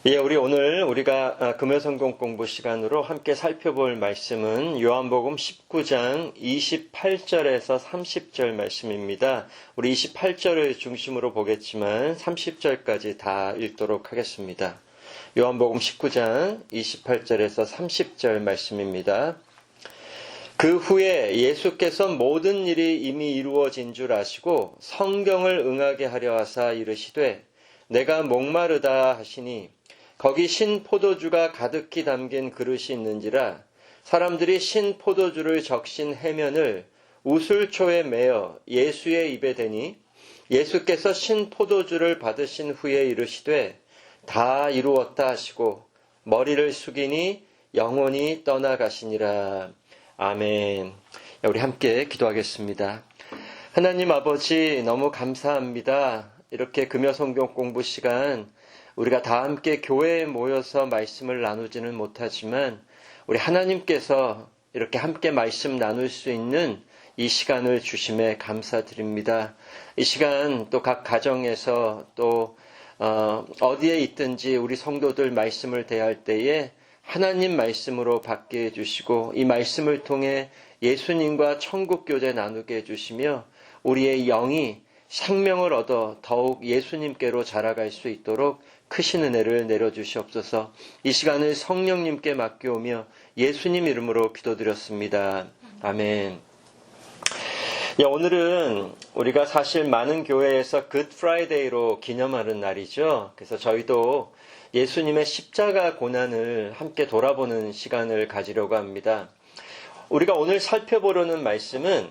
우리 오늘 우리가 금요성경 공부 시간으로 함께 살펴볼 말씀은 요한복음 19장 28절에서 30절 말씀입니다. 우리 28절을 중심으로 보겠지만 30절까지 다 읽도록 하겠습니다. 요한복음 19장 28절에서 30절 말씀입니다. 그 후에 예수께서 모든 일이 이미 이루어진 줄 아시고 성경을 응하게 하려 하사 이르시되 내가 목마르다 하시니 거기 신 포도주가 가득히 담긴 그릇이 있는지라 사람들이 신 포도주를 적신 해면을 우슬초에 매어 예수의 입에 대니 예수께서 신 포도주를 받으신 후에 이르시되 다 이루었다 하시고 머리를 숙이니 영원히 떠나가시니라. 아멘. 우리 함께 기도하겠습니다. 하나님 아버지 너무 감사합니다. 이렇게 금요성경 공부 시간 우리가 다 함께 교회에 모여서 말씀을 나누지는 못하지만 우리 하나님께서 이렇게 함께 말씀 나눌 수 있는 이 시간을 주심에 감사드립니다. 이 시간 또 각 가정에서 또 어디에 있든지 우리 성도들 말씀을 대할 때에 하나님 말씀으로 받게 해주시고 이 말씀을 통해 예수님과 천국 교제 나누게 해주시며 우리의 영이 생명을 얻어 더욱 예수님께로 자라갈 수 있도록 크신 은혜를 내려주시옵소서. 이 시간을 성령님께 맡겨오며 예수님 이름으로 기도드렸습니다. 아멘. 오늘은 우리가 사실 많은 교회에서 굿 프라이데이로 기념하는 날이죠. 그래서 저희도 예수님의 십자가 고난을 함께 돌아보는 시간을 가지려고 합니다. 우리가 오늘 살펴보려는 말씀은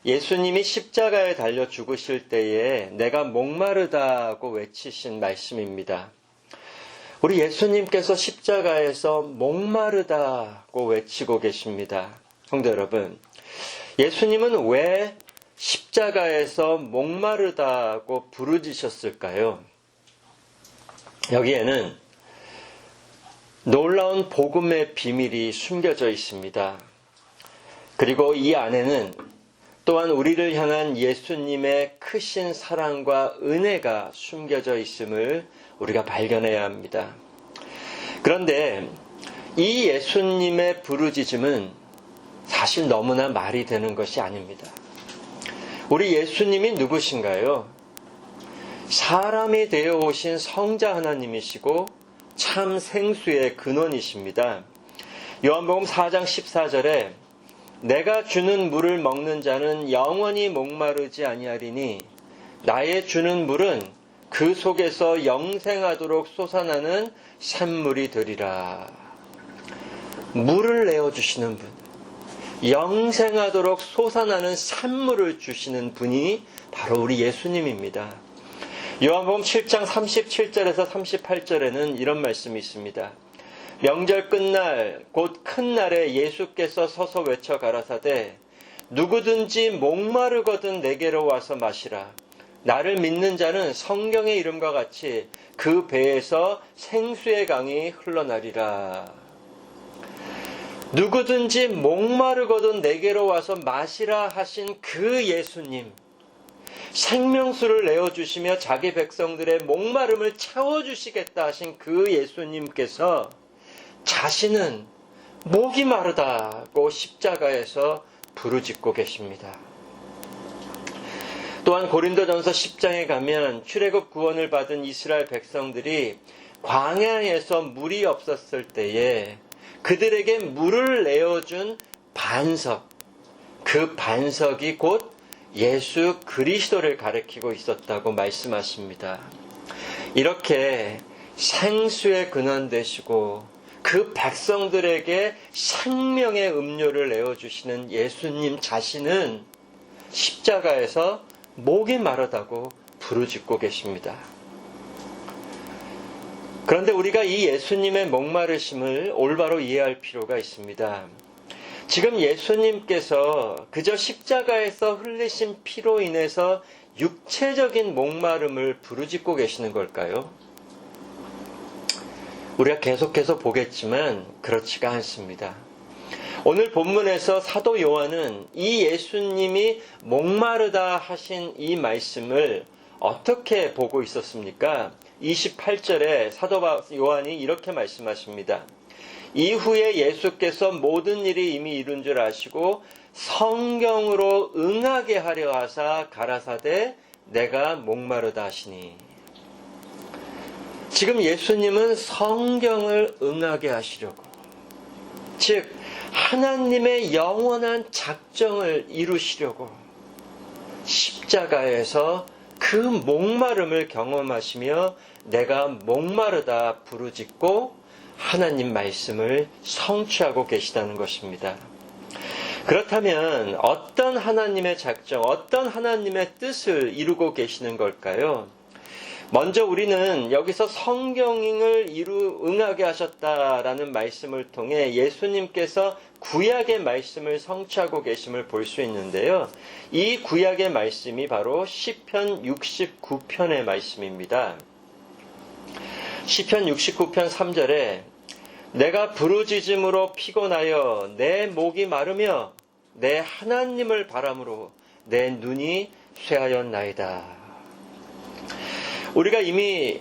예수님이 십자가에 달려 죽으실 때에 내가 목마르다고 외치신 말씀입니다. 우리 예수님께서 십자가에서 목마르다고 외치고 계십니다. 성도 여러분, 예수님은 왜 십자가에서 목마르다고 부르짖으셨을까요? 여기에는 놀라운 복음의 비밀이 숨겨져 있습니다. 그리고 이 안에는 또한 우리를 향한 예수님의 크신 사랑과 은혜가 숨겨져 있음을 우리가 발견해야 합니다. 그런데 이 예수님의 부르짖음은 사실 너무나 말이 되는 것이 아닙니다. 우리 예수님이 누구신가요? 사람이 되어 오신 성자 하나님이시고 참 생수의 근원이십니다. 요한복음 4장 14절에 내가 주는 물을 먹는 자는 영원히 목마르지 아니하리니 나의 주는 물은 그 속에서 영생하도록 솟아나는 샘물이 되리라. 물을 내어주시는 분, 영생하도록 솟아나는 샘물을 주시는 분이 바로 우리 예수님입니다. 요한복음 7장 37절에서 38절에는 이런 말씀이 있습니다. 명절 끝날 곧 큰 날에 예수께서 서서 외쳐 가라사대 누구든지 목마르거든 내게로 와서 마시라. 나를 믿는 자는 성경의 이름과 같이 그 배에서 생수의 강이 흘러나리라. 누구든지 목마르거든 내게로 와서 마시라 하신 그 예수님, 생명수를 내어주시며 자기 백성들의 목마름을 채워주시겠다 하신 그 예수님께서 자신은 목이 마르다고 십자가에서 부르짖고 계십니다. 또한 고린도전서 10장에 가면 출애굽 구원을 받은 이스라엘 백성들이 광야에서 물이 없었을 때에 그들에게 물을 내어준 반석, 그 반석이 곧 예수 그리스도를 가리키고 있었다고 말씀하십니다. 이렇게 생수의 근원 되시고 그 백성들에게 생명의 음료를 내어주시는 예수님 자신은 십자가에서 목이 마르다고 부르짖고 계십니다. 그런데 우리가 이 예수님의 목마르심을 올바로 이해할 필요가 있습니다. 지금 예수님께서 그저 십자가에서 흘리신 피로 인해서 육체적인 목마름을 부르짖고 계시는 걸까요? 우리가 계속해서 보겠지만 그렇지가 않습니다. 오늘 본문에서 사도 요한은 이 예수님이 목마르다 하신 이 말씀을 어떻게 보고 있었습니까? 28절에 사도 요한이 이렇게 말씀하십니다. 이후에 예수께서 모든 일이 이미 이룬 줄 아시고 성경으로 응하게 하려 하사 가라사대 내가 목마르다 하시니. 지금 예수님은 성경을 응하게 하시려고, 즉 하나님의 영원한 작정을 이루시려고 십자가에서 그 목마름을 경험하시며 내가 목마르다 부르짖고 하나님 말씀을 성취하고 계시다는 것입니다. 그렇다면 어떤 하나님의 작정, 어떤 하나님의 뜻을 이루고 계시는 걸까요? 먼저 우리는 여기서 성경을 응하게 하셨다라는 말씀을 통해 예수님께서 구약의 말씀을 성취하고 계심을 볼 수 있는데요. 이 구약의 말씀이 바로 시편 69편의 말씀입니다. 시편 69편 3절에 내가 부르짖음으로 피곤하여 내 목이 마르며 내 하나님을 바람으로 내 눈이 쇠하였나이다. 우리가 이미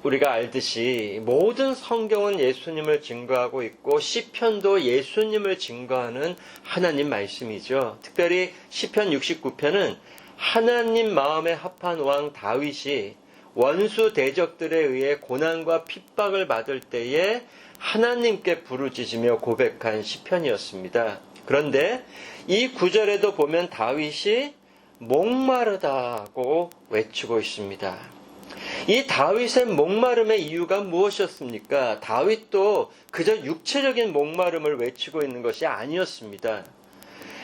우리가 알듯이 모든 성경은 예수님을 증거하고 있고 시편도 예수님을 증거하는 하나님 말씀이죠. 특별히 시편 69편은 하나님 마음에 합한 왕 다윗이 원수 대적들에 의해 고난과 핍박을 받을 때에 하나님께 부르짖으며 고백한 시편이었습니다. 그런데 이 구절에도 보면 다윗이 목마르다고 외치고 있습니다. 이 다윗의 목마름의 이유가 무엇이었습니까? 다윗도 그저 육체적인 목마름을 외치고 있는 것이 아니었습니다.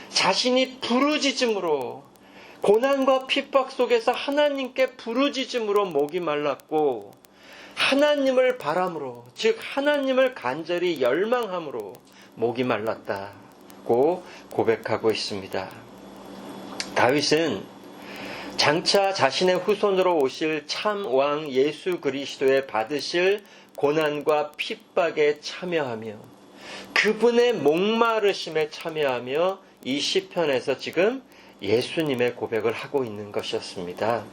자신이 부르짖음으로, 고난과 핍박 속에서 하나님께 부르짖음으로 목이 말랐고 하나님을 바람으로, 즉 하나님을 간절히 열망함으로 목이 말랐다고 고백하고 있습니다. 다윗은 장차 자신의 후손으로 오실 참 왕 예수 그리스도의 받으실 고난과 핍박에 참여하며 그분의 목마르심에 참여하며 이 시편에서 지금 예수님의 고백을 하고 있는 것이었습니다.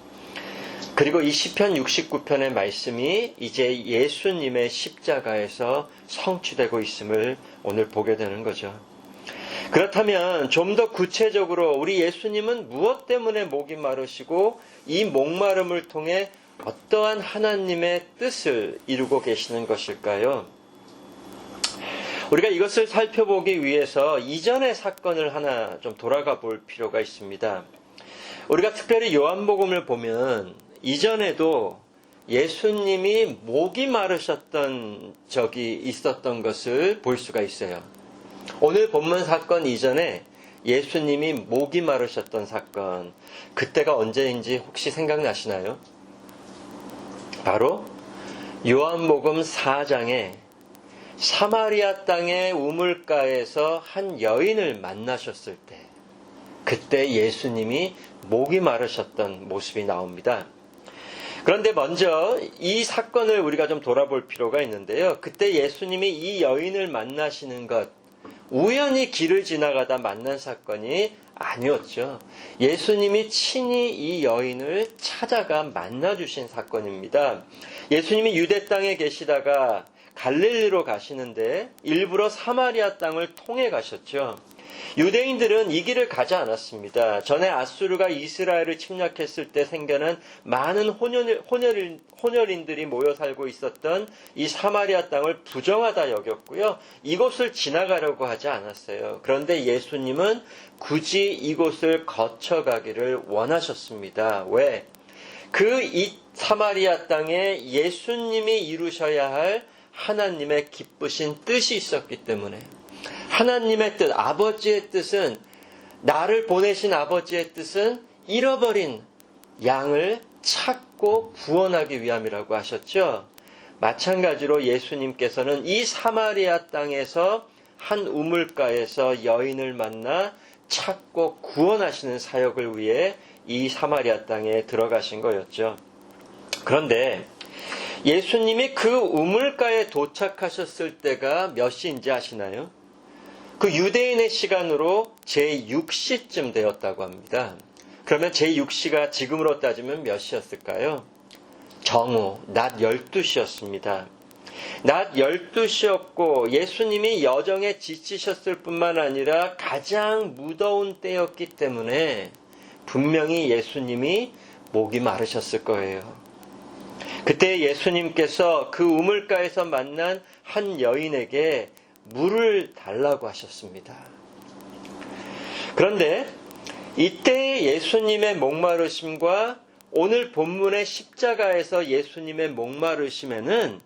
그리고 이 시편 69편의 말씀이 이제 예수님의 십자가에서 성취되고 있음을 오늘 보게 되는 거죠. 그렇다면 좀 더 구체적으로 우리 예수님은 무엇 때문에 목이 마르시고 이 목마름을 통해 어떠한 하나님의 뜻을 이루고 계시는 것일까요? 우리가 이것을 살펴보기 위해서 이전의 사건을 하나 좀 돌아가 볼 필요가 있습니다. 우리가 특별히 요한복음을 보면 이전에도 예수님이 목이 마르셨던 적이 있었던 것을 볼 수가 있어요. 오늘 본문 사건 이전에 예수님이 목이 마르셨던 사건, 그때가 언제인지 혹시 생각나시나요? 바로 요한복음 4장에 사마리아 땅의 우물가에서 한 여인을 만나셨을 때, 그때 예수님이 목이 마르셨던 모습이 나옵니다. 그런데 먼저 이 사건을 우리가 좀 돌아볼 필요가 있는데요. 그때 예수님이 이 여인을 만나시는 것, 우연히 길을 지나가다 만난 사건이 아니었죠. 예수님이 친히 이 여인을 찾아가 만나주신 사건입니다. 예수님이 유대 땅에 계시다가 갈릴리로 가시는데 일부러 사마리아 땅을 통해 가셨죠. 유대인들은 이 길을 가지 않았습니다. 전에 아수르가 이스라엘을 침략했을 때 생겨난 많은 혼혈인들이 모여 살고 있었던 이 사마리아 땅을 부정하다 여겼고요. 이곳을 지나가려고 하지 않았어요. 그런데 예수님은 굳이 이곳을 거쳐가기를 원하셨습니다. 왜? 이 사마리아 땅에 예수님이 이루셔야 할 하나님의 기쁘신 뜻이 있었기 때문에, 하나님의 뜻, 아버지의 뜻은, 나를 보내신 아버지의 뜻은 잃어버린 양을 찾고 구원하기 위함이라고 하셨죠. 마찬가지로 예수님께서는 이 사마리아 땅에서 한 우물가에서 여인을 만나 찾고 구원하시는 사역을 위해 이 사마리아 땅에 들어가신 거였죠. 그런데 예수님이 그 우물가에 도착하셨을 때가 몇 시인지 아시나요? 그 유대인의 시간으로 제6시쯤 되었다고 합니다. 그러면 제6시가 지금으로 따지면 몇 시였을까요? 정오, 낮 12시였습니다. 낮 12시였고 예수님이 여정에 지치셨을 뿐만 아니라 가장 무더운 때였기 때문에 분명히 예수님이 목이 마르셨을 거예요. 그때 예수님께서 그 우물가에서 만난 한 여인에게 물을 달라고 하셨습니다. 그런데 이때 예수님의 목마르심과 오늘 본문의 십자가에서 예수님의 목마르심에는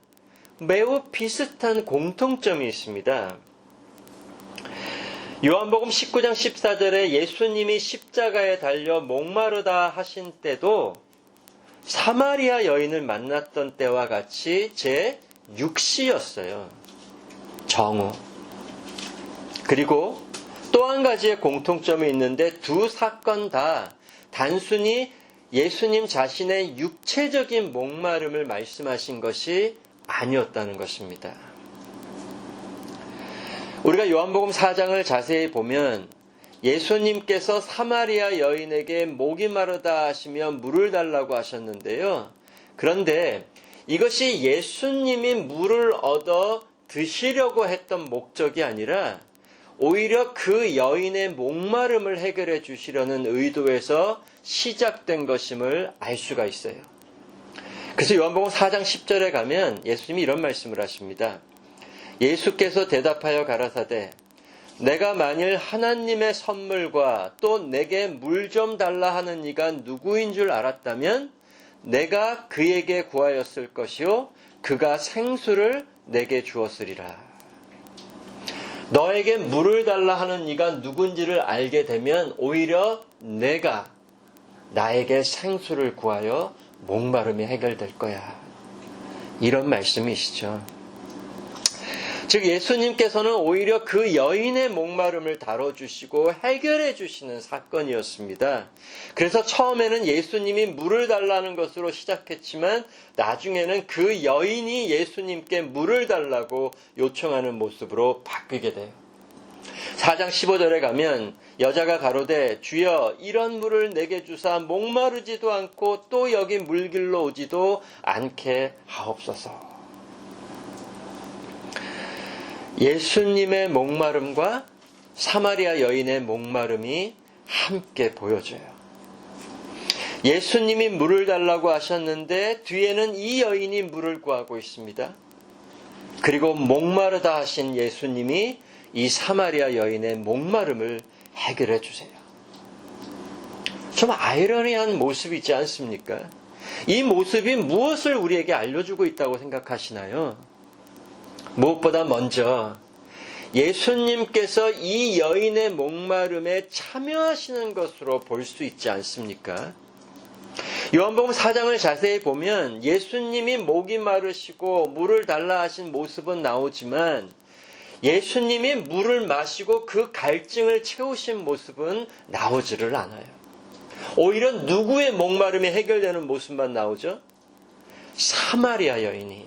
매우 비슷한 공통점이 있습니다. 요한복음 19장 14절에 예수님이 십자가에 달려 목마르다 하신 때도 사마리아 여인을 만났던 때와 같이 제6시였어요. 정오. 그리고 또 한 가지의 공통점이 있는데 두 사건 다 단순히 예수님 자신의 육체적인 목마름을 말씀하신 것이 아니었다는 것입니다. 우리가 요한복음 4장을 자세히 보면 예수님께서 사마리아 여인에게 목이 마르다 하시며 물을 달라고 하셨는데요. 그런데 이것이 예수님이 물을 얻어 드시려고 했던 목적이 아니라 오히려 그 여인의 목마름을 해결해 주시려는 의도에서 시작된 것임을 알 수가 있어요. 그래서 요한복음 4장 10절에 가면 예수님이 이런 말씀을 하십니다. 예수께서 대답하여 가라사대 내가 만일 하나님의 선물과 또 내게 물 좀 달라 하는 이가 누구인 줄 알았다면 내가 그에게 구하였을 것이요 그가 생수를 내게 주었으리라. 너에게 물을 달라 하는 이가 누군지를 알게 되면 오히려 내가 나에게 생수를 구하여 목마름이 해결될 거야. 이런 말씀이시죠. 즉 예수님께서는 오히려 그 여인의 목마름을 다뤄주시고 해결해 주시는 사건이었습니다. 그래서 처음에는 예수님이 물을 달라는 것으로 시작했지만 나중에는 그 여인이 예수님께 물을 달라고 요청하는 모습으로 바뀌게 돼요. 4장 15절에 가면 여자가 가로되 주여 이런 물을 내게 주사 목마르지도 않고 또 여기 물길로 오지도 않게 하옵소서. 예수님의 목마름과 사마리아 여인의 목마름이 함께 보여져요. 예수님이 물을 달라고 하셨는데 뒤에는 이 여인이 물을 구하고 있습니다. 그리고 목마르다 하신 예수님이 이 사마리아 여인의 목마름을 해결해 주세요. 좀 아이러니한 모습이지 않습니까? 이 모습이 무엇을 우리에게 알려주고 있다고 생각하시나요? 무엇보다 먼저 예수님께서 이 여인의 목마름에 참여하시는 것으로 볼 수 있지 않습니까? 요한복음 4장을 자세히 보면 예수님이 목이 마르시고 물을 달라 하신 모습은 나오지만 예수님이 물을 마시고 그 갈증을 채우신 모습은 나오지를 않아요. 오히려 누구의 목마름이 해결되는 모습만 나오죠? 사마리아 여인이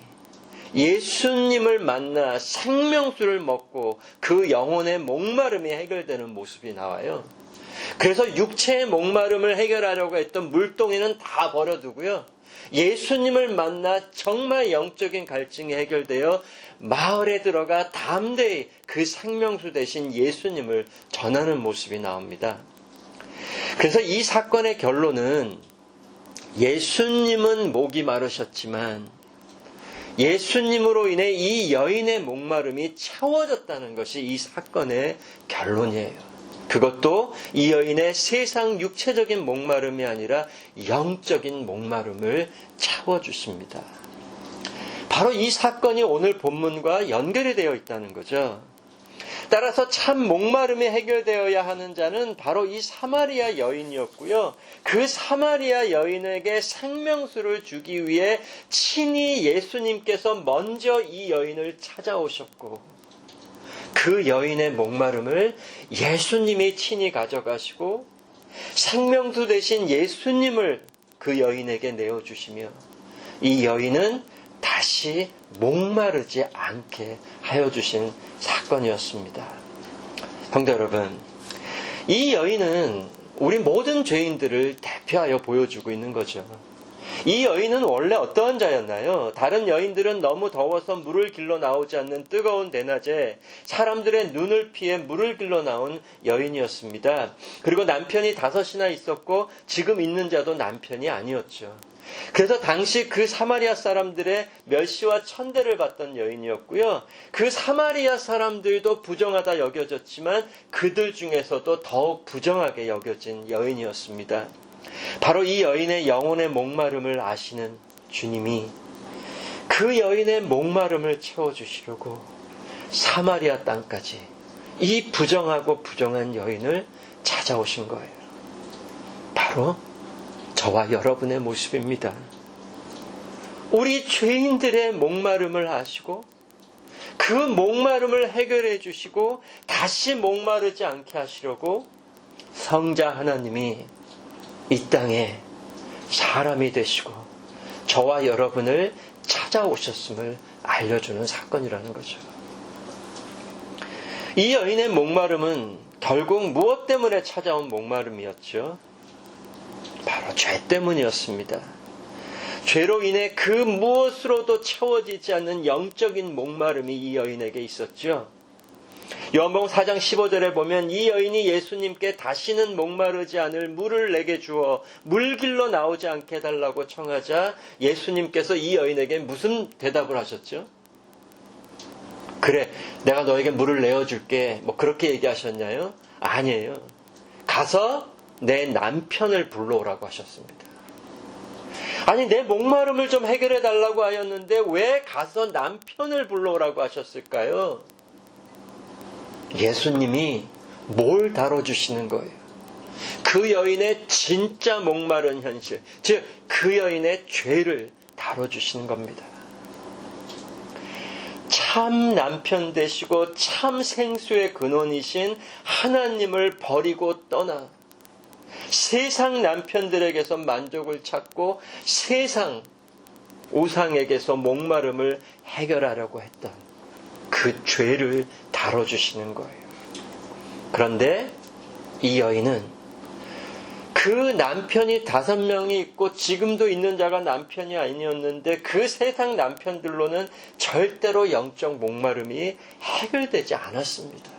예수님을 만나 생명수를 먹고 그 영혼의 목마름이 해결되는 모습이 나와요. 그래서 육체의 목마름을 해결하려고 했던 물동이는 다 버려두고요. 예수님을 만나 정말 영적인 갈증이 해결되어 마을에 들어가 담대히 그 생명수 대신 예수님을 전하는 모습이 나옵니다. 그래서 이 사건의 결론은 예수님은 목이 마르셨지만 예수님으로 인해 이 여인의 목마름이 채워졌다는 것이 이 사건의 결론이에요. 그것도 이 여인의 세상 육체적인 목마름이 아니라 영적인 목마름을 채워주십니다. 바로 이 사건이 오늘 본문과 연결이 되어 있다는 거죠. 따라서 참 목마름이 해결되어야 하는 자는 바로 이 사마리아 여인이었고요. 그 사마리아 여인에게 생명수를 주기 위해 친히 예수님께서 먼저 이 여인을 찾아오셨고 그 여인의 목마름을 예수님이 친히 가져가시고 생명수 대신 예수님을 그 여인에게 내어주시며 이 여인은 다시 목마르지 않게 하여 주신 사건이었습니다. 성도 여러분, 이 여인은 우리 모든 죄인들을 대표하여 보여주고 있는 거죠. 이 여인은 원래 어떠한 자였나요? 다른 여인들은 너무 더워서 물을 길러 나오지 않는 뜨거운 대낮에 사람들의 눈을 피해 물을 길러 나온 여인이었습니다. 그리고 남편이 5이나 있었고 지금 있는 자도 남편이 아니었죠. 그래서 당시 그 사마리아 사람들의 멸시와 천대를 받던 여인이었고요. 그 사마리아 사람들도 부정하다 여겨졌지만 그들 중에서도 더욱 부정하게 여겨진 여인이었습니다. 바로 이 여인의 영혼의 목마름을 아시는 주님이 그 여인의 목마름을 채워주시려고 사마리아 땅까지 이 부정하고 부정한 여인을 찾아오신 거예요. 바로 저와 여러분의 모습입니다. 우리 죄인들의 목마름을 아시고 그 목마름을 해결해 주시고 다시 목마르지 않게 하시려고 성자 하나님이 이 땅에 사람이 되시고 저와 여러분을 찾아오셨음을 알려주는 사건이라는 거죠. 이 여인의 목마름은 결국 무엇 때문에 찾아온 목마름이었죠? 바로 죄 때문이었습니다. 죄로 인해 그 무엇으로도 채워지지 않는 영적인 목마름이 이 여인에게 있었죠. 요한복음 4장 15절에 보면 이 여인이 예수님께 다시는 목마르지 않을 물을 내게 주어 물길로 나오지 않게 해달라고 청하자 예수님께서 이 여인에게 무슨 대답을 하셨죠? 그래, 내가 너에게 물을 내어줄게. 그렇게 얘기하셨냐요? 아니에요. 가서 내 남편을 불러오라고 하셨습니다. 아니, 내 목마름을 좀 해결해 달라고 하였는데 왜 가서 남편을 불러오라고 하셨을까요? 예수님이 뭘 다뤄주시는 거예요? 그 여인의 진짜 목마른 현실, 즉 그 여인의 죄를 다뤄주시는 겁니다. 참 남편 되시고 참 생수의 근원이신 하나님을 버리고 떠나 세상 남편들에게서 만족을 찾고 세상 우상에게서 목마름을 해결하려고 했던 그 죄를 다뤄주시는 거예요. 그런데 이 여인은 그 남편이 5명이 있고 지금도 있는 자가 남편이 아니었는데 그 세상 남편들로는 절대로 영적 목마름이 해결되지 않았습니다.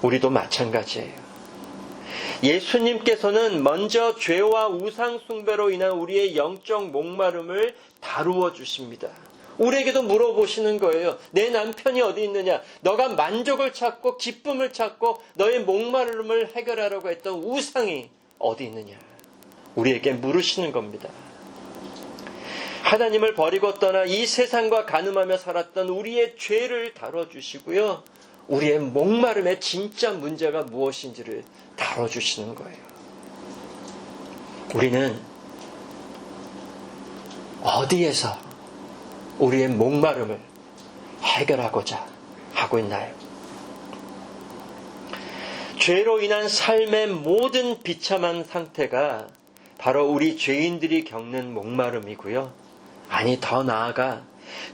우리도 마찬가지예요. 예수님께서는 먼저 죄와 우상 숭배로 인한 우리의 영적 목마름을 다루어 주십니다. 우리에게도 물어보시는 거예요. 내 남편이 어디 있느냐? 너가 만족을 찾고 기쁨을 찾고 너의 목마름을 해결하려고 했던 우상이 어디 있느냐? 우리에게 물으시는 겁니다. 하나님을 버리고 떠나 이 세상과 간음하며 살았던 우리의 죄를 다뤄주시고요. 우리의 목마름의 진짜 문제가 무엇인지를 다뤄주시는 거예요. 우리는 어디에서 우리의 목마름을 해결하고자 하고 있나요? 죄로 인한 삶의 모든 비참한 상태가 바로 우리 죄인들이 겪는 목마름이고요. 아니, 더 나아가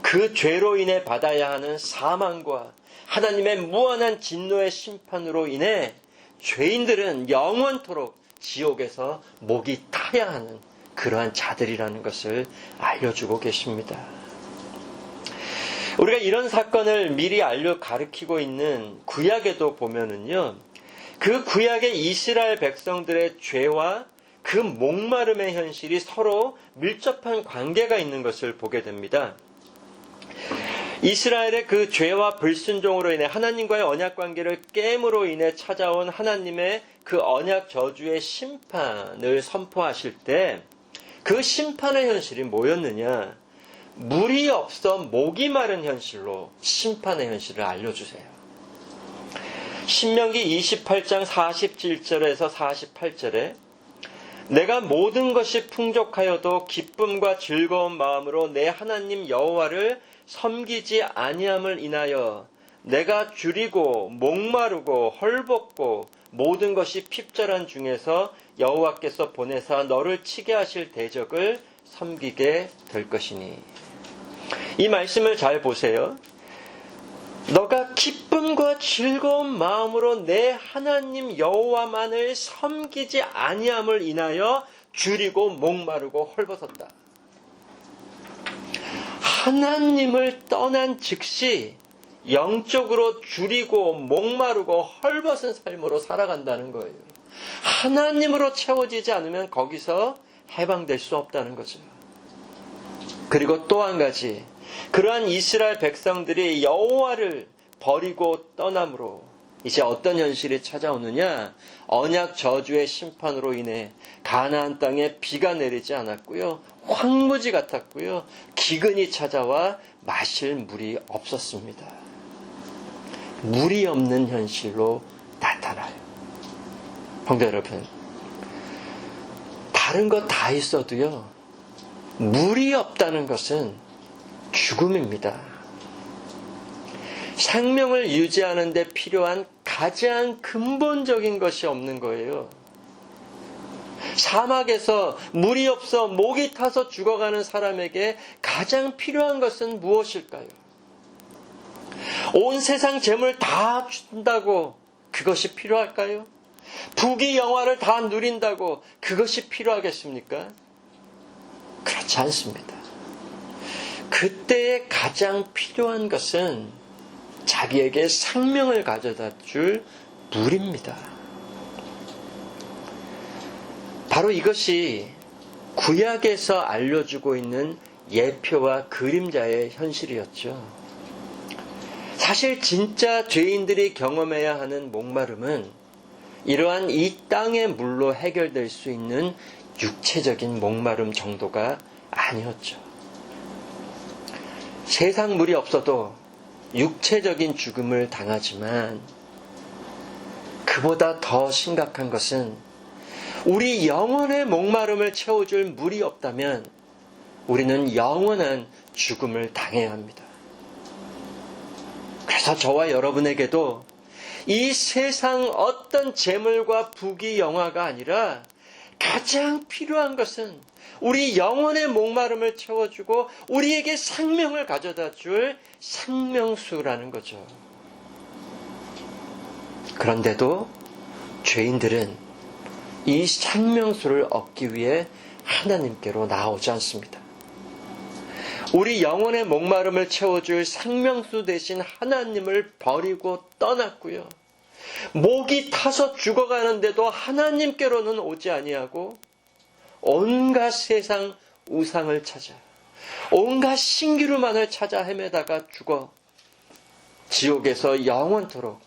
그 죄로 인해 받아야 하는 사망과 하나님의 무한한 진노의 심판으로 인해 죄인들은 영원토록 지옥에서 목이 타야 하는 그러한 자들이라는 것을 알려주고 계십니다. 우리가 이런 사건을 미리 가르치고 있는 구약에도 보면은요, 그 구약의 이스라엘 백성들의 죄와 그 목마름의 현실이 서로 밀접한 관계가 있는 것을 보게 됩니다. 이스라엘의 그 죄와 불순종으로 인해 하나님과의 언약 관계를 깨므로 인해 찾아온 하나님의 그 언약 저주의 심판을 선포하실 때 그 심판의 현실이 뭐였느냐? 물이 없어 목이 마른 현실로 심판의 현실을 알려주세요. 신명기 28장 47절에서 48절에 내가 모든 것이 풍족하여도 기쁨과 즐거운 마음으로 내 하나님 여호와를 섬기지 아니함을 인하여 내가 줄이고 목마르고 헐벗고 모든 것이 핍절한 중에서 여호와께서 보내사 너를 치게 하실 대적을 섬기게 될 것이니. 이 말씀을 잘 보세요. 너가 기쁨과 즐거운 마음으로 내 하나님 여호와만을 섬기지 아니함을 인하여 줄이고 목마르고 헐벗었다. 하나님을 떠난 즉시 영적으로 줄이고 목마르고 헐벗은 삶으로 살아간다는 거예요. 하나님으로 채워지지 않으면 거기서 해방될 수 없다는 거죠. 그리고 또 한 가지, 그러한 이스라엘 백성들이 여호와를 버리고 떠남으로 이제 어떤 현실이 찾아오느냐? 언약 저주의 심판으로 인해 가나안 땅에 비가 내리지 않았고요. 황무지 같았고요. 기근이 찾아와 마실 물이 없었습니다. 물이 없는 현실로 나타나요. 성도 여러분, 다른 거 다 있어도요, 물이 없다는 것은 죽음입니다. 생명을 유지하는 데 필요한 가장 근본적인 것이 없는 거예요. 사막에서 물이 없어 목이 타서 죽어가는 사람에게 가장 필요한 것은 무엇일까요? 온 세상 재물 다 준다고 그것이 필요할까요? 부귀 영화를 다 누린다고 그것이 필요하겠습니까? 그렇지 않습니다. 그때에 가장 필요한 것은 자기에게 생명을 가져다 줄 물입니다. 바로 이것이 구약에서 알려주고 있는 예표와 그림자의 현실이었죠. 사실 진짜 죄인들이 경험해야 하는 목마름은 이러한 이 땅의 물로 해결될 수 있는 육체적인 목마름 정도가 아니었죠. 세상 물이 없어도 육체적인 죽음을 당하지만 그보다 더 심각한 것은 우리 영혼의 목마름을 채워줄 물이 없다면 우리는 영원한 죽음을 당해야 합니다. 그래서 저와 여러분에게도 이 세상 어떤 재물과 부귀 영화가 아니라 가장 필요한 것은 우리 영혼의 목마름을 채워주고 우리에게 생명을 가져다 줄 생명수라는 거죠. 그런데도 죄인들은 이 생명수를 얻기 위해 하나님께로 나오지 않습니다. 우리 영혼의 목마름을 채워줄 생명수 대신 하나님을 버리고 떠났고요. 목이 타서 죽어가는데도 하나님께로는 오지 아니하고 온갖 세상 우상을 찾아 온갖 신기루만을 찾아 헤매다가 죽어 지옥에서 영원토록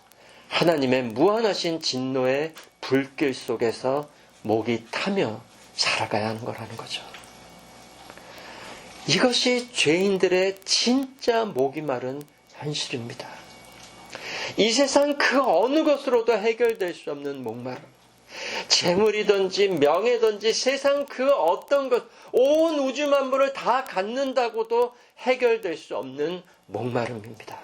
하나님의 무한하신 진노의 불길 속에서 목이 타며 살아가야 하는 거라는 거죠. 이것이 죄인들의 진짜 목이 마른 현실입니다. 이 세상 그 어느 것으로도 해결될 수 없는 목마름, 재물이든지 명예든지 세상 그 어떤 것, 온 우주 만물을 다 갖는다고도 해결될 수 없는 목마름입니다.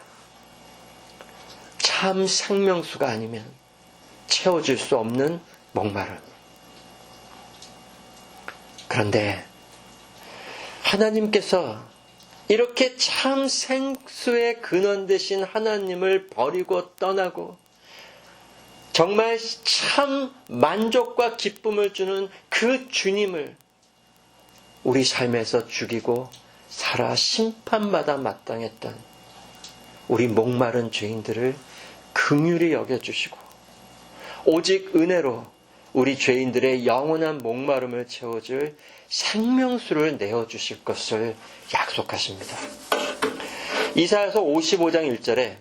참 생명수가 아니면 채워줄 수 없는 목마름. 그런데 하나님께서 이렇게 참 생수의 근원 되신 하나님을 버리고 떠나고 정말 참 만족과 기쁨을 주는 그 주님을 우리 삶에서 죽이고 살아 심판마다 마땅했던 우리 목마른 죄인들을 긍휼히 여겨주시고 오직 은혜로 우리 죄인들의 영원한 목마름을 채워줄 생명수를 내어주실 것을 약속하십니다. 이사야서 55장 1절에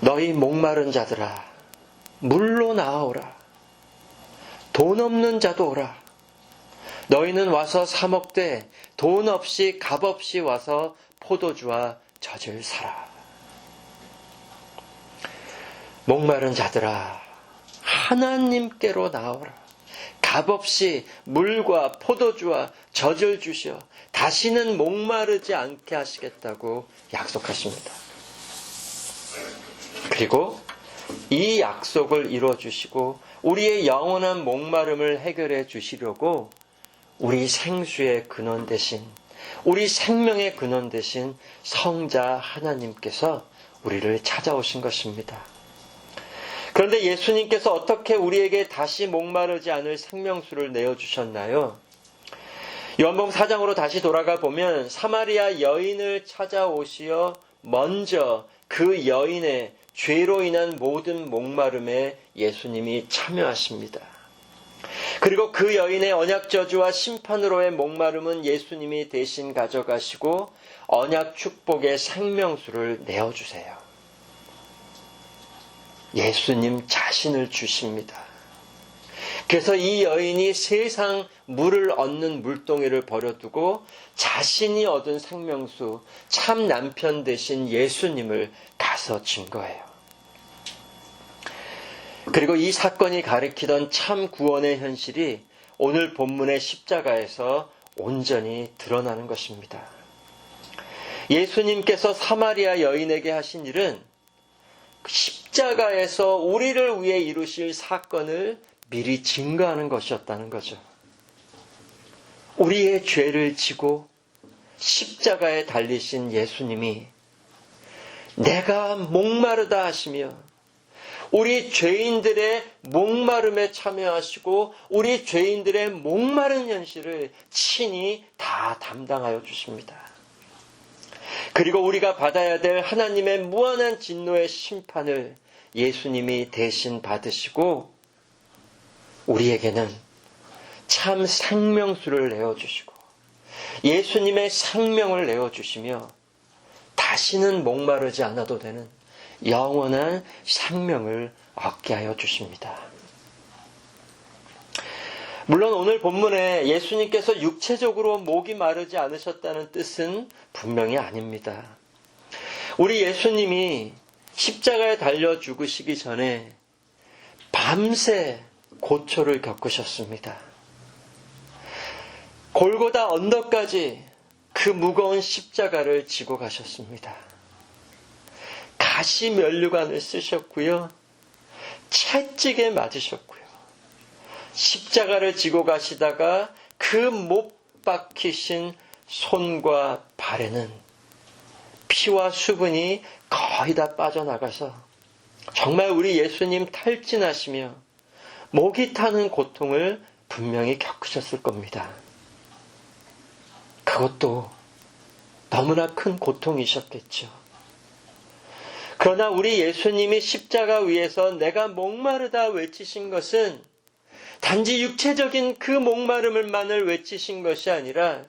너희 목마른 자들아 물로 나아오라. 돈 없는 자도 오라. 너희는 와서 사 먹되 돈 없이 값 없이 와서 포도주와 젖을 사라. 목마른 자들아 하나님께로 나오라. 값없이 물과 포도주와 젖을 주시어 다시는 목마르지 않게 하시겠다고 약속하십니다. 그리고 이 약속을 이루어주시고 우리의 영원한 목마름을 해결해 주시려고 우리 생수의 근원 대신, 우리 생명의 근원 대신 성자 하나님께서 우리를 찾아오신 것입니다. 그런데 예수님께서 어떻게 우리에게 다시 목마르지 않을 생명수를 내어주셨나요? 요한복음 4장으로 다시 돌아가 보면 사마리아 여인을 찾아오시어 먼저 그 여인의 죄로 인한 모든 목마름에 예수님이 참여하십니다. 그리고 그 여인의 언약 저주와 심판으로의 목마름은 예수님이 대신 가져가시고 언약 축복의 생명수를 내어주세요. 예수님 자신을 주십니다. 그래서 이 여인이 세상 물을 얻는 물동이를 버려두고 자신이 얻은 생명수, 참 남편 되신 예수님을 가서 준 거예요. 그리고 이 사건이 가리키던 참 구원의 현실이 오늘 본문의 십자가에서 온전히 드러나는 것입니다. 예수님께서 사마리아 여인에게 하신 일은 십자가에서 우리를 위해 이루실 사건을 미리 증거하는 것이었다는 거죠. 우리의 죄를 지고 십자가에 달리신 예수님이 내가 목마르다 하시며 우리 죄인들의 목마름에 참여하시고 우리 죄인들의 목마른 현실을 친히 다 담당하여 주십니다. 그리고 우리가 받아야 될 하나님의 무한한 진노의 심판을 예수님이 대신 받으시고 우리에게는 참 생명수를 내어주시고 예수님의 생명을 내어주시며 다시는 목마르지 않아도 되는 영원한 생명을 얻게 하여 주십니다. 물론 오늘 본문에 예수님께서 육체적으로 목이 마르지 않으셨다는 뜻은 분명히 아닙니다. 우리 예수님이 십자가에 달려 죽으시기 전에 밤새 고초를 겪으셨습니다. 골고다 언덕까지 그 무거운 십자가를 지고 가셨습니다. 가시 면류관을 쓰셨고요. 채찍에 맞으셨고요. 십자가를 지고 가시다가 그 못 박히신 손과 발에는 피와 수분이 거의 다 빠져나가서 정말 우리 예수님 탈진하시며 목이 타는 고통을 분명히 겪으셨을 겁니다. 그것도 너무나 큰 고통이셨겠죠. 그러나 우리 예수님이 십자가 위에서 내가 목마르다 외치신 것은 단지 육체적인 그 목마름을만을 외치신 것이 아니라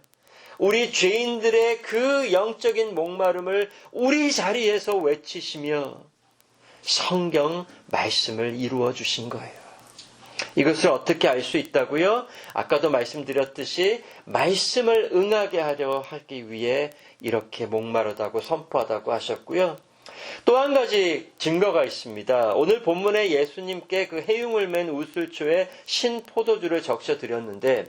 우리 죄인들의 그 영적인 목마름을 우리 자리에서 외치시며 성경 말씀을 이루어 주신 거예요. 이것을 어떻게 알 수 있다고요? 아까도 말씀드렸듯이 말씀을 응하게 하려 하기 위해 이렇게 목마르다고 선포하다고 하셨고요. 또 한 가지 증거가 있습니다. 오늘 본문에 예수님께 그 해흉을 맨 우슬초에 신 포도주를 적셔드렸는데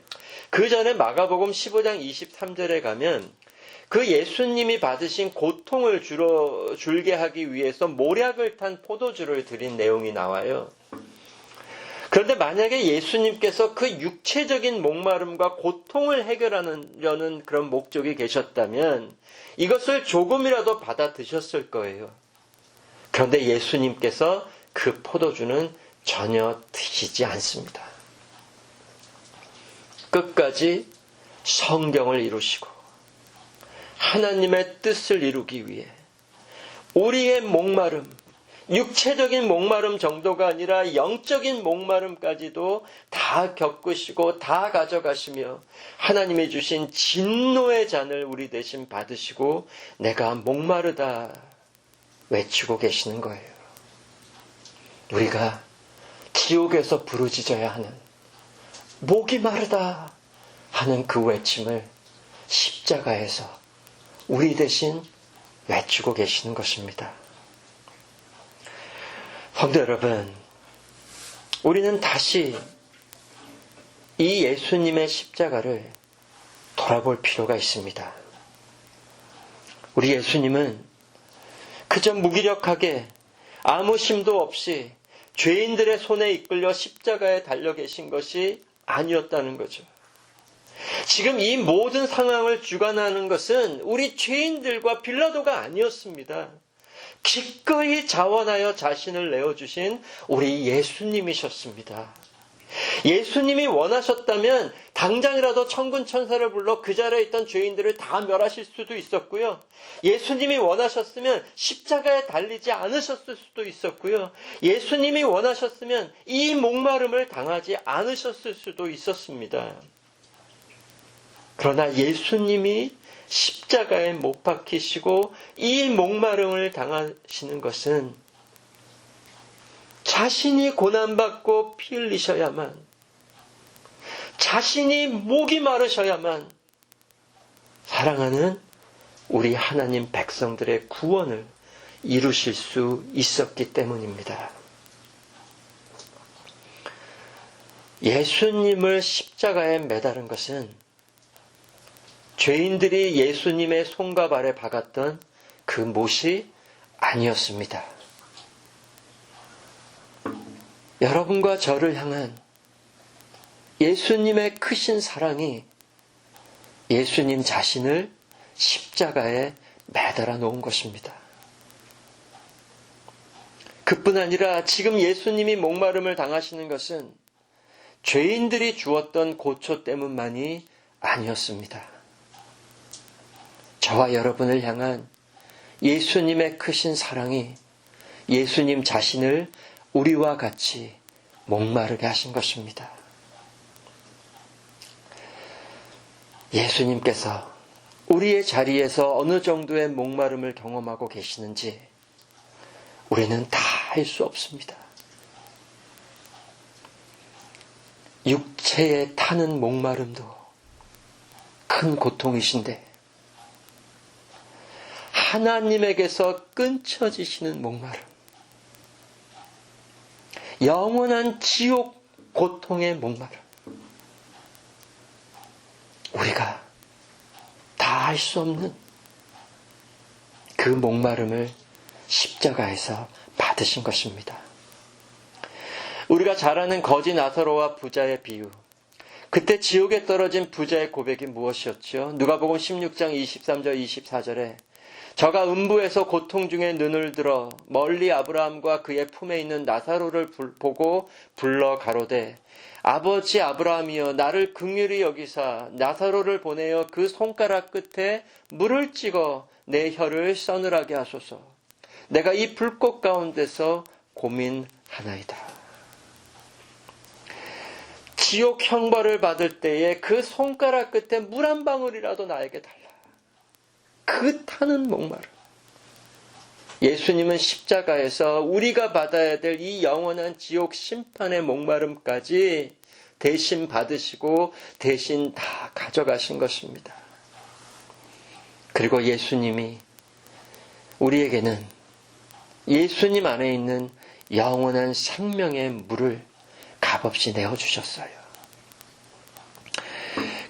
그 전에 마가복음 15장 23절에 가면 그 예수님이 받으신 고통을 줄게 하기 위해서 모략을 탄 포도주를 드린 내용이 나와요. 그런데 만약에 예수님께서 그 육체적인 목마름과 고통을 해결하려는 그런 목적이 계셨다면 이것을 조금이라도 받아 드셨을 거예요. 그런데 예수님께서 그 포도주는 전혀 드시지 않습니다. 끝까지 성경을 이루시고 하나님의 뜻을 이루기 위해 우리의 목마름, 육체적인 목마름 정도가 아니라 영적인 목마름까지도 다 겪으시고 다 가져가시며 하나님이 주신 진노의 잔을 우리 대신 받으시고 내가 목마르다 외치고 계시는 거예요. 우리가 지옥에서 부르짖어야 하는 목이 마르다 하는 그 외침을 십자가에서 우리 대신 외치고 계시는 것입니다. 성도 여러분, 우리는 다시 이 예수님의 십자가를 돌아볼 필요가 있습니다. 우리 예수님은 그저 무기력하게 아무 힘도 없이 죄인들의 손에 이끌려 십자가에 달려 계신 것이 아니었다는 거죠. 지금 이 모든 상황을 주관하는 것은 우리 죄인들과 빌라도가 아니었습니다. 기꺼이 자원하여 자신을 내어주신 우리 예수님이셨습니다. 예수님이 원하셨다면 당장이라도 천군 천사를 불러 그 자리에 있던 죄인들을 다 멸하실 수도 있었고요. 예수님이 원하셨으면 십자가에 달리지 않으셨을 수도 있었고요. 예수님이 원하셨으면 이 목마름을 당하지 않으셨을 수도 있었습니다. 그러나 예수님이 십자가에 못 박히시고 이 목마름을 당하시는 것은 자신이 고난받고 피 흘리셔야만, 자신이 목이 마르셔야만 사랑하는 우리 하나님 백성들의 구원을 이루실 수 있었기 때문입니다. 예수님을 십자가에 매달은 것은 죄인들이 예수님의 손과 발에 박았던 그 못이 아니었습니다. 여러분과 저를 향한 예수님의 크신 사랑이 예수님 자신을 십자가에 매달아 놓은 것입니다. 그뿐 아니라 지금 예수님이 목마름을 당하시는 것은 죄인들이 주었던 고초 때문만이 아니었습니다. 저와 여러분을 향한 예수님의 크신 사랑이 예수님 자신을 우리와 같이 목마르게 하신 것입니다. 예수님께서 우리의 자리에서 어느 정도의 목마름을 경험하고 계시는지 우리는 다 알 수 없습니다. 육체에 타는 목마름도 큰 고통이신데 하나님에게서 끊쳐지시는 목마름, 영원한 지옥 고통의 목마름, 우리가 다 알 수 없는 그 목마름을 십자가에서 받으신 것입니다. 우리가 잘 아는 거지 나사로와 부자의 비유, 그때 지옥에 떨어진 부자의 고백이 무엇이었죠? 누가복음 16장 23절 24절에 저가 음부에서 고통 중에 눈을 들어 멀리 아브라함과 그의 품에 있는 나사로를 보고 불러 가로되 아버지 아브라함이여 나를 긍휼히 여기사 나사로를 보내어 그 손가락 끝에 물을 찍어 내 혀를 서늘하게 하소서. 내가 이 불꽃 가운데서 고민하나이다. 지옥 형벌을 받을 때에 그 손가락 끝에 물 한 방울이라도 나에게 달라. 그 타는 목마름. 예수님은 십자가에서 우리가 받아야 될 이 영원한 지옥 심판의 목마름까지 대신 받으시고 대신 다 가져가신 것입니다. 그리고 예수님이 우리에게는 예수님 안에 있는 영원한 생명의 물을 값없이 내어주셨어요.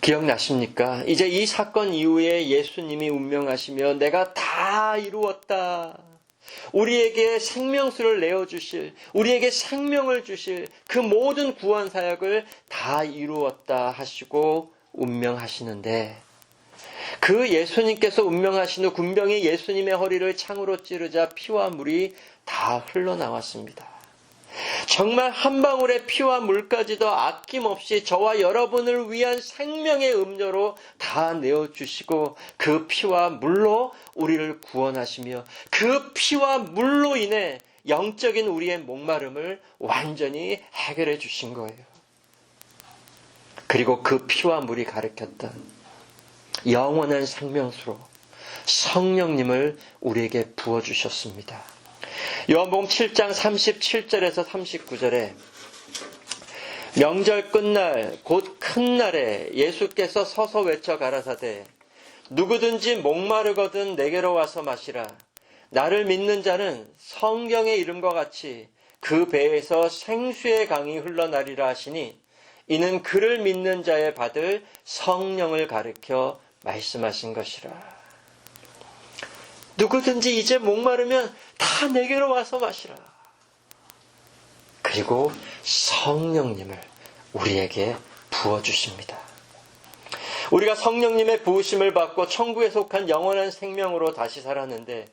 기억나십니까? 이제 이 사건 이후에 예수님이 운명하시며 내가 다 이루었다. 우리에게 생명수를 내어주실, 우리에게 생명을 주실 그 모든 구원 사역을 다 이루었다 하시고 운명하시는데 그 예수님께서 운명하신 후 군병이 예수님의 허리를 창으로 찌르자 피와 물이 다 흘러나왔습니다. 정말 한 방울의 피와 물까지도 아낌없이 저와 여러분을 위한 생명의 음료로 다 내어주시고 그 피와 물로 우리를 구원하시며 그 피와 물로 인해 영적인 우리의 목마름을 완전히 해결해 주신 거예요. 그리고 그 피와 물이 가르쳤던 영원한 생명수로 성령님을 우리에게 부어주셨습니다. 요한복음 7장 37절에서 39절에 명절 끝날 곧 큰 날에 예수께서 서서 외쳐 가라사대 누구든지 목마르거든 내게로 와서 마시라. 나를 믿는 자는 성경의 이름과 같이 그 배에서 생수의 강이 흘러나리라 하시니 이는 그를 믿는 자의 받을 성령을 가리켜 말씀하신 것이라. 누구든지 이제 목마르면 다 내게로 와서 마시라. 그리고 성령님을 우리에게 부어주십니다. 우리가 성령님의 부으심을 받고 천국에 속한 영원한 생명으로 다시 살았는데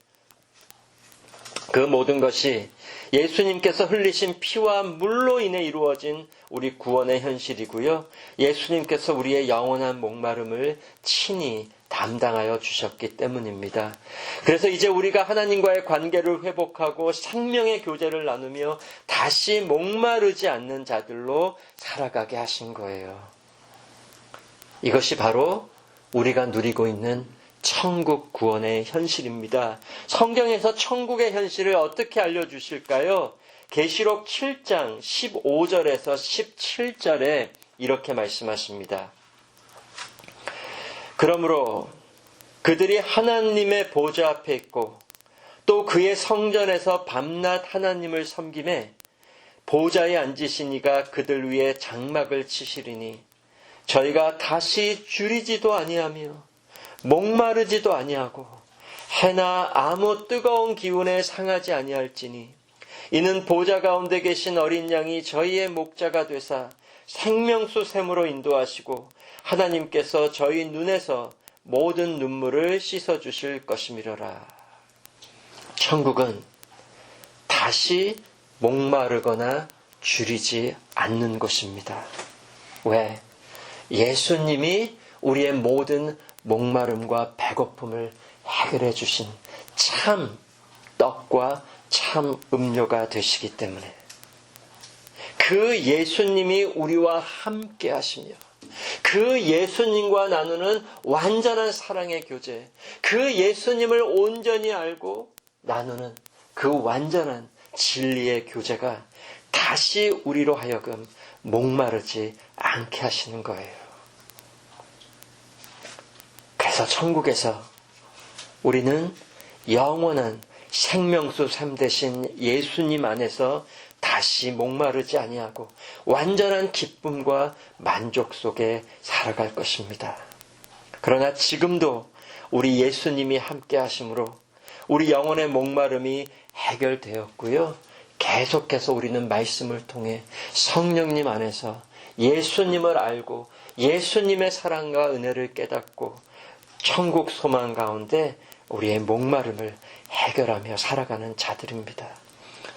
그 모든 것이 예수님께서 흘리신 피와 물로 인해 이루어진 우리 구원의 현실이고요. 예수님께서 우리의 영원한 목마름을 친히 담당하여 주셨기 때문입니다. 그래서 이제 우리가 하나님과의 관계를 회복하고 생명의 교제를 나누며 다시 목마르지 않는 자들로 살아가게 하신 거예요. 이것이 바로 우리가 누리고 있는 천국 구원의 현실입니다. 성경에서 천국의 현실을 어떻게 알려주실까요? 계시록 7장 15절에서 17절에 이렇게 말씀하십니다. 그러므로 그들이 하나님의 보좌 앞에 있고 또 그의 성전에서 밤낮 하나님을 섬기매 보좌에 앉으신 이가 그들 위에 장막을 치시리니 저희가 다시 줄이지도 아니하며 목마르지도 아니하고 해나 아무 뜨거운 기운에 상하지 아니할지니 이는 보좌 가운데 계신 어린 양이 저희의 목자가 되사 생명수 샘으로 인도하시고 하나님께서 저희 눈에서 모든 눈물을 씻어주실 것이미러라. 천국은 다시 목마르거나 줄이지 않는 곳입니다. 왜? 예수님이 우리의 모든 목마름과 배고픔을 해결해 주신 참 떡과 참 음료가 되시기 때문에 그 예수님이 우리와 함께 하시며 그 예수님과 나누는 완전한 사랑의 교제, 그 예수님을 온전히 알고 나누는 그 완전한 진리의 교제가 다시 우리로 하여금 목마르지 않게 하시는 거예요. 그래서 천국에서 우리는 영원한 생명수 샘 되신 예수님 안에서 다시 목마르지 아니하고 완전한 기쁨과 만족 속에 살아갈 것입니다. 그러나 지금도 우리 예수님이 함께 하심으로 우리 영혼의 목마름이 해결되었고요. 계속해서 우리는 말씀을 통해 성령님 안에서 예수님을 알고 예수님의 사랑과 은혜를 깨닫고 천국 소망 가운데 우리의 목마름을 해결하며 살아가는 자들입니다.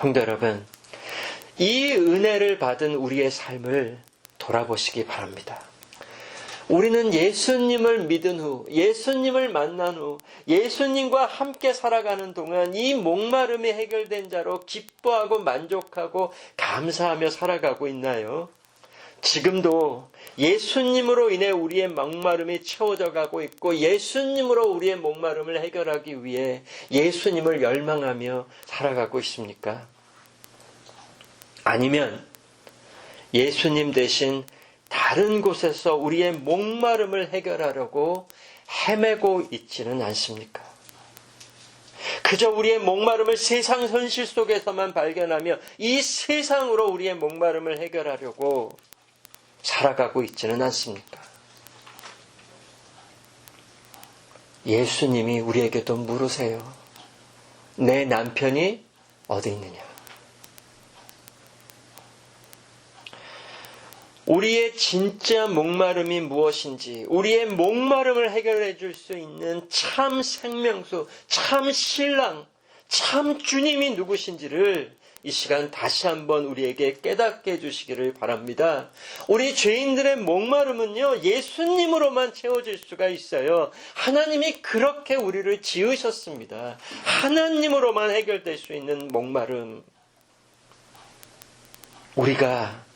성도 여러분, 이 은혜를 받은 우리의 삶을 돌아보시기 바랍니다. 우리는 예수님을 믿은 후, 예수님을 만난 후, 예수님과 함께 살아가는 동안 이 목마름이 해결된 자로 기뻐하고 만족하고 감사하며 살아가고 있나요? 지금도 예수님으로 인해 우리의 목마름이 채워져 가고 있고 예수님으로 우리의 목마름을 해결하기 위해 예수님을 열망하며 살아가고 있습니까? 아니면 예수님 대신 다른 곳에서 우리의 목마름을 해결하려고 헤매고 있지는 않습니까? 그저 우리의 목마름을 세상 현실 속에서만 발견하며 이 세상으로 우리의 목마름을 해결하려고 살아가고 있지는 않습니까? 예수님이 우리에게도 물으세요. 내 남편이 어디 있느냐? 우리의 진짜 목마름이 무엇인지, 우리의 목마름을 해결해 줄 수 있는 참 생명수, 참 신랑, 참 주님이 누구신지를 이 시간 다시 한번 우리에게 깨닫게 해주시기를 바랍니다. 우리 죄인들의 목마름은요, 예수님으로만 채워질 수가 있어요. 하나님이 그렇게 우리를 지으셨습니다. 하나님으로만 해결될 수 있는 목마름. 우리가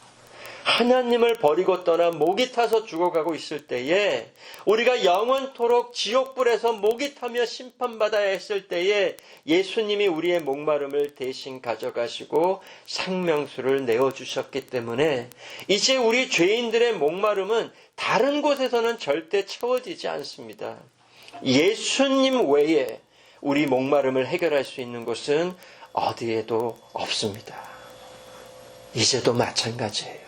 하나님을 버리고 떠나 목이 타서 죽어가고 있을 때에, 우리가 영원토록 지옥불에서 목이 타며 심판받아야 했을 때에 예수님이 우리의 목마름을 대신 가져가시고 생명수를 내어주셨기 때문에 이제 우리 죄인들의 목마름은 다른 곳에서는 절대 채워지지 않습니다. 예수님 외에 우리 목마름을 해결할 수 있는 곳은 어디에도 없습니다. 이제도 마찬가지예요.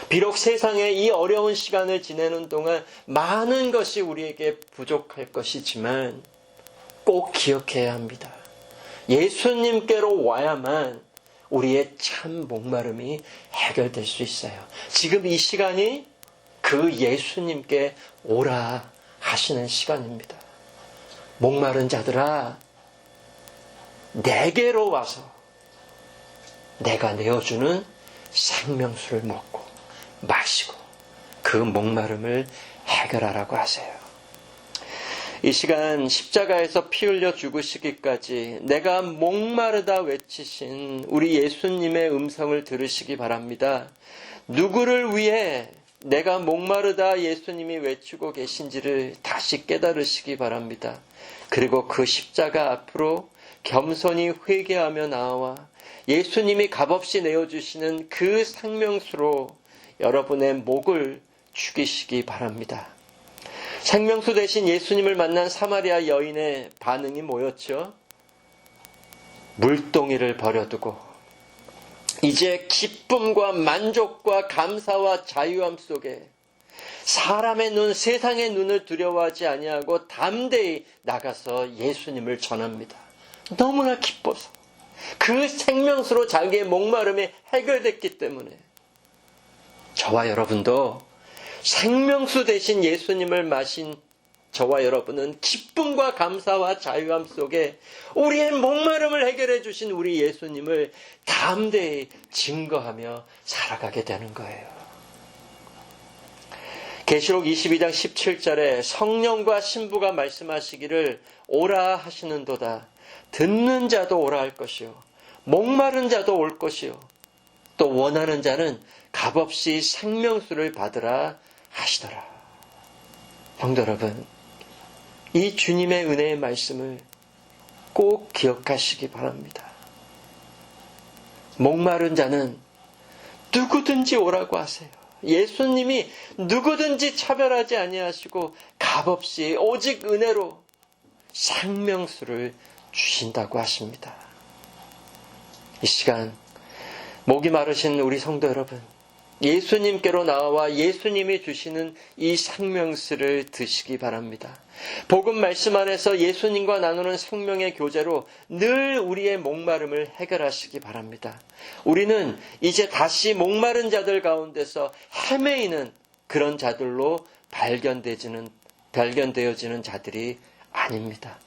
비록 세상에 이 어려운 시간을 지내는 동안 많은 것이 우리에게 부족할 것이지만 꼭 기억해야 합니다. 예수님께로 와야만 우리의 참 목마름이 해결될 수 있어요. 지금 이 시간이 그 예수님께 오라 하시는 시간입니다. 목마른 자들아, 내게로 와서 내가 내어주는 생명수를 먹고 마시고 그 목마름을 해결하라고 하세요. 이 시간 십자가에서 피 흘려 죽으시기까지 내가 목마르다 외치신 우리 예수님의 음성을 들으시기 바랍니다. 누구를 위해 내가 목마르다 예수님이 외치고 계신지를 다시 깨달으시기 바랍니다. 그리고 그 십자가 앞으로 겸손히 회개하며 나와 예수님이 값없이 내어주시는 그 생명수로 여러분의 목을 죽이시기 바랍니다. 생명수 대신 예수님을 만난 사마리아 여인의 반응이 뭐였죠? 물동이를 버려두고 이제 기쁨과 만족과 감사와 자유함 속에 사람의 눈, 세상의 눈을 두려워하지 아니하고 담대히 나가서 예수님을 전합니다. 너무나 기뻐서 그 생명수로 자기의 목마름이 해결됐기 때문에 저와 여러분도 생명수 대신 예수님을 마신 저와 여러분은 기쁨과 감사와 자유함 속에 우리의 목마름을 해결해 주신 우리 예수님을 담대히 증거하며 살아가게 되는 거예요. 계시록 22장 17절에 성령과 신부가 말씀하시기를 오라 하시는도다. 듣는 자도 오라 할 것이요 목마른 자도 올 것이요 또 원하는 자는 값없이 생명수를 받으라 하시더라. 성도 여러분, 이 주님의 은혜의 말씀을 꼭 기억하시기 바랍니다. 목마른 자는 누구든지 오라고 하세요. 예수님이 누구든지 차별하지 아니하시고 값없이 오직 은혜로 생명수를 주신다고 하십니다. 이 시간 목이 마르신 우리 성도 여러분, 예수님께로 나와 예수님이 주시는 이 생명수를 드시기 바랍니다. 복음 말씀 안에서 예수님과 나누는 생명의 교제로 늘 우리의 목마름을 해결하시기 바랍니다. 우리는 이제 다시 목마른 자들 가운데서 헤매이는 그런 자들로 발견되어지는 자들이 아닙니다.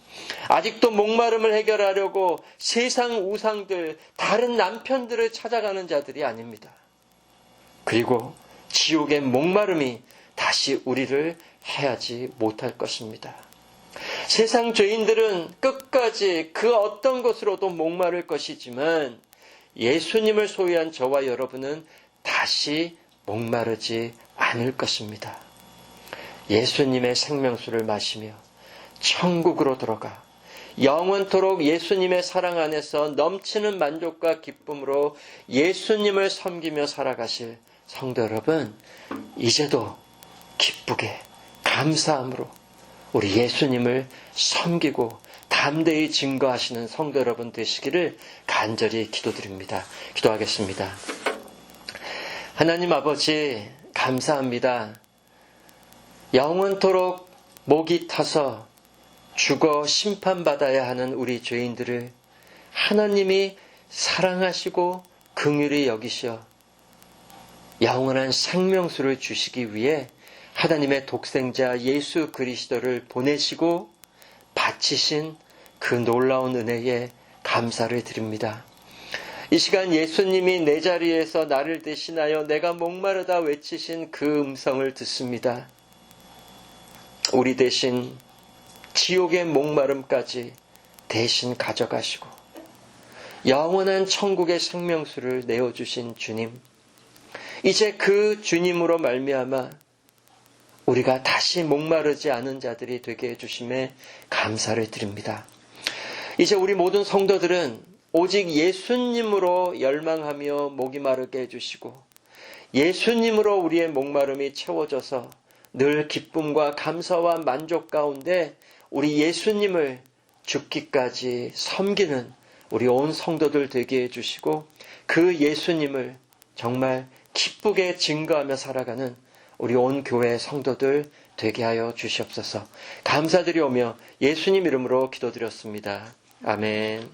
아직도 목마름을 해결하려고 세상 우상들, 다른 남편들을 찾아가는 자들이 아닙니다. 그리고 지옥의 목마름이 다시 우리를 해하지 못할 것입니다. 세상 죄인들은 끝까지 그 어떤 것으로도 목마를 것이지만 예수님을 소유한 저와 여러분은 다시 목마르지 않을 것입니다. 예수님의 생명수를 마시며 천국으로 들어가 영원토록 예수님의 사랑 안에서 넘치는 만족과 기쁨으로 예수님을 섬기며 살아가실 성도 여러분, 이제도 기쁘게 감사함으로 우리 예수님을 섬기고 담대히 증거하시는 성도 여러분 되시기를 간절히 기도드립니다. 기도하겠습니다. 하나님 아버지, 감사합니다. 영원토록 목이 타서 죽어 심판받아야 하는 우리 죄인들을 하나님이 사랑하시고 긍휼히 여기시어 영원한 생명수를 주시기 위해 하나님의 독생자 예수 그리스도를 보내시고 바치신 그 놀라운 은혜에 감사를 드립니다. 이 시간 예수님이 내 자리에서 나를 대신하여 내가 목마르다 외치신 그 음성을 듣습니다. 우리 대신 지옥의 목마름까지 대신 가져가시고 영원한 천국의 생명수를 내어주신 주님, 이제 그 주님으로 말미암아 우리가 다시 목마르지 않은 자들이 되게 해주심에 감사를 드립니다. 이제 우리 모든 성도들은 오직 예수님으로 열망하며 목이 마르게 해주시고 예수님으로 우리의 목마름이 채워져서 늘 기쁨과 감사와 만족 가운데 우리 예수님을 죽기까지 섬기는 우리 온 성도들 되게 해주시고 그 예수님을 정말 기쁘게 증거하며 살아가는 우리 온 교회 성도들 되게 하여 주시옵소서. 감사드리오며 예수님 이름으로 기도드렸습니다. 아멘.